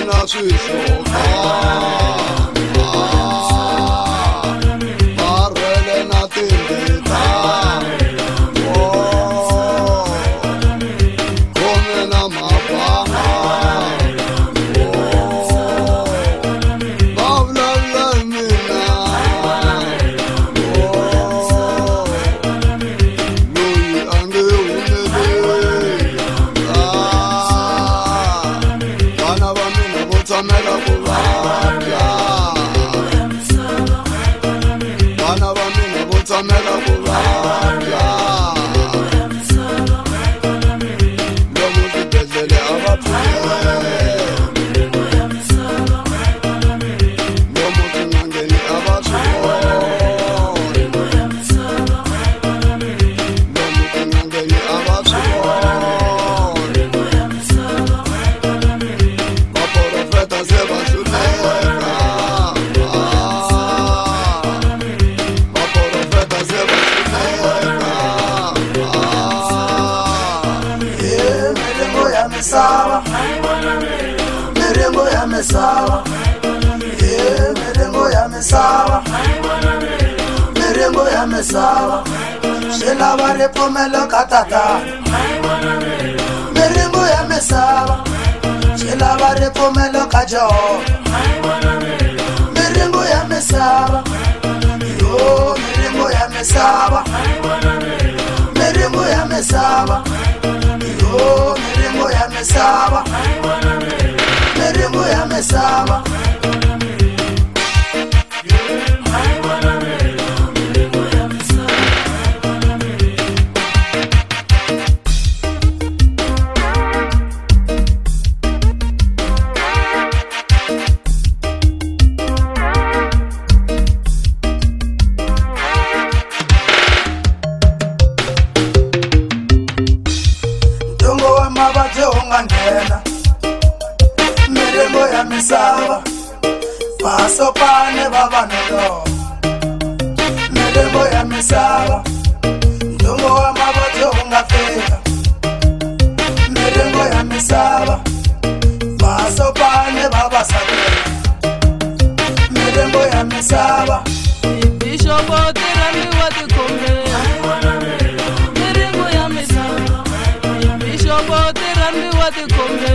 na swishoka Marvele na tindita Kone na mapana Bavlala mina Lui ange unede Bana bamina botamela kubabya Bana bamina botamela kubabya Lomu zibedlele abaphuye Lomu zingangeni abaphuye Lomu zingangeni abaphuye Maprofeta sebahluleka Maprofeta sebahluleka Mirengo ya misaba Mirengo ya misaba Mirengo ya misaba Mirengo ya misaba Shela bare pomelo katata Mirengo ya misaba Shela bare pomelo kajo Mirengo ya misaba Yo mirengo ya misaba Mirengo ya misaba Yo mirengo ya misaba Mirengo ya misaba Ndongo wa mabaje ungangena Mirengo ya misaba Paso pane baba nelo Mirengo ya misaba Ndongo wa mabaje ungafika Mirengo ya misaba Paso pane baba sabela Mirengo ya misaba Bishop Oterami watukombe Mirengo ya misaba Bishop Oterami watukombe